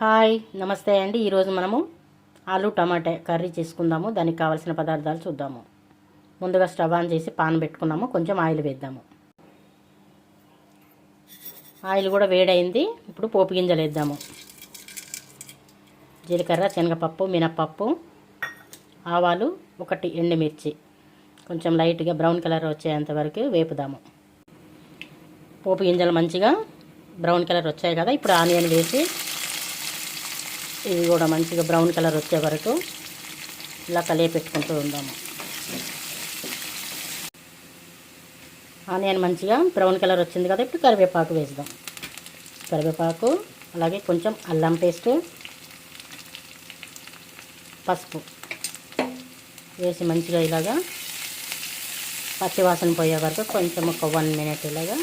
Hi నమస్తే అండి. ఈరోజు మనము ఆలు టమాటా కర్రీ చేసుకుందాము. దానికి కావాల్సిన పదార్థాలు చూద్దాము. ముందుగా స్టవ్ ఆన్ చేసి పాన్ పెట్టుకున్నాము. కొంచెం ఆయిల్ వేద్దాము. ఆయిల్ కూడా వేడైంది. ఇప్పుడు పోపు గింజలు వేద్దాము. జీలకర్ర, శనగపప్పు, మినప్పప్పు, ఆవాలు, 1 ఎండుమిర్చి కొంచెం లైట్గా బ్రౌన్ కలర్ వచ్చేంత వరకు వేపుదాము. పోపు గింజలు మంచిగా బ్రౌన్ కలర్ వచ్చాయి కదా, ఇప్పుడు ఆనియన్ వేసి ఇవి కూడా మంచిగా బ్రౌన్ కలర్ వచ్చే వరకు ఇలా కలియపెట్టుకుంటూ ఉందాము. ఆనియన్ మంచిగా బ్రౌన్ కలర్ వచ్చింది కదా, ఇప్పుడు కరివేపాకు వేద్దాం. కరివేపాకు, అలాగే కొంచెం అల్లం పేస్టు, పసుపు వేసి మంచిగా ఇలాగా పచ్చివాసన పోయే వరకు కొంచెం ఒక 1 మినిట్ ఇలాగా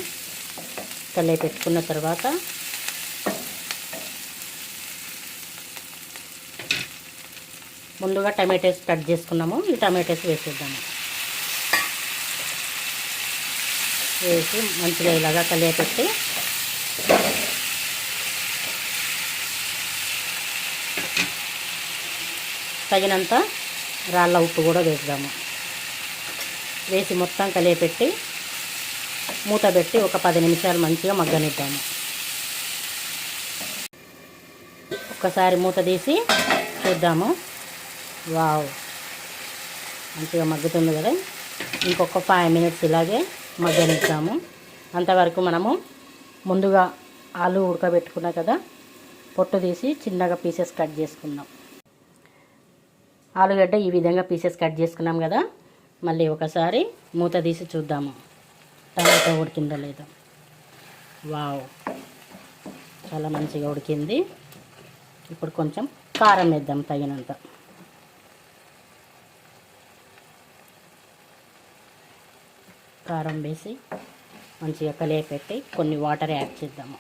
కలియపెట్టుకున్న తర్వాత ముందుగా టమాటోస్ కట్ చేసుకున్నాము. ఈ టమాటోస్ వేసేద్దాము. వేసి మంచిగా ఇలాగా కలియపెట్టి తగినంత రాళ్ళ ఉప్పు కూడా వేద్దాము. వేసి మొత్తం కలియపెట్టి మూత పెట్టి ఒక 10 నిమిషాలు మంచిగా మగ్గనిద్దాము. ఒక్కసారి మూత తీసి చూద్దాము. వావ్, మంచిగా మగ్గుతుంది కదా. ఇంకొక 5 మినిట్స్ ఇలాగే మగ్గనిద్దాము. అంతవరకు మనము ముందుగా ఆలు ఉడకబెట్టుకున్నాం కదా, పొట్టు తీసి చిన్నగా పీసెస్ కట్ చేసుకుందాం. ఆలుగడ్డ ఈ విధంగా పీసెస్ కట్ చేసుకున్నాం కదా, మళ్ళీ ఒకసారి మూత తీసి చూద్దాము టమాటా ఉడికిందో లేదో. వావ్, చాలా మంచిగా ఉడికింది. ఇప్పుడు కొంచెం కారం వేద్దాం తగినంత. కారం వేసి మంచిగా కలియపెట్టి కొన్ని వాటర్ యాడ్ చేద్దాము.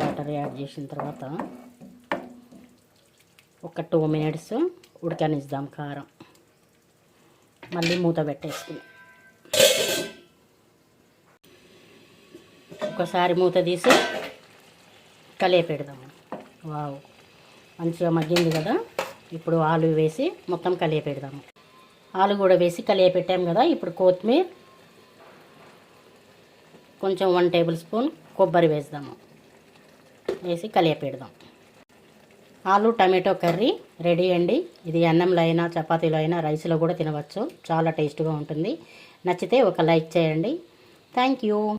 వాటర్ యాడ్ చేసిన తర్వాత ఒక 2 మినిట్స్ ఉడకనిద్దాం కారం. మళ్ళీ మూత పెట్టేసుకుని ఒకసారి మూత తీసి కలియపెడదాము. వావ్, మంచిగా మగ్గింది కదా. ఇప్పుడు ఆలు వేసి మొత్తం కలియపెడదాము. ఆలు కూడా వేసి కలియపెట్టాము కదా. ఇప్పుడు కొత్తిమీర, కొంచెం 1 టేబుల్ స్పూన్ కొబ్బరి వేద్దాము. వేసి కలియపెడదాం. ఆలు టమాటో కర్రీ రెడీ అండి. ఇది అన్నంలో అయినా, చపాతీలో అయినా, రైస్లో కూడా తినవచ్చు. చాలా టేస్ట్గా ఉంటుంది. నచ్చితే ఒక లైక్ చేయండి. Thank you.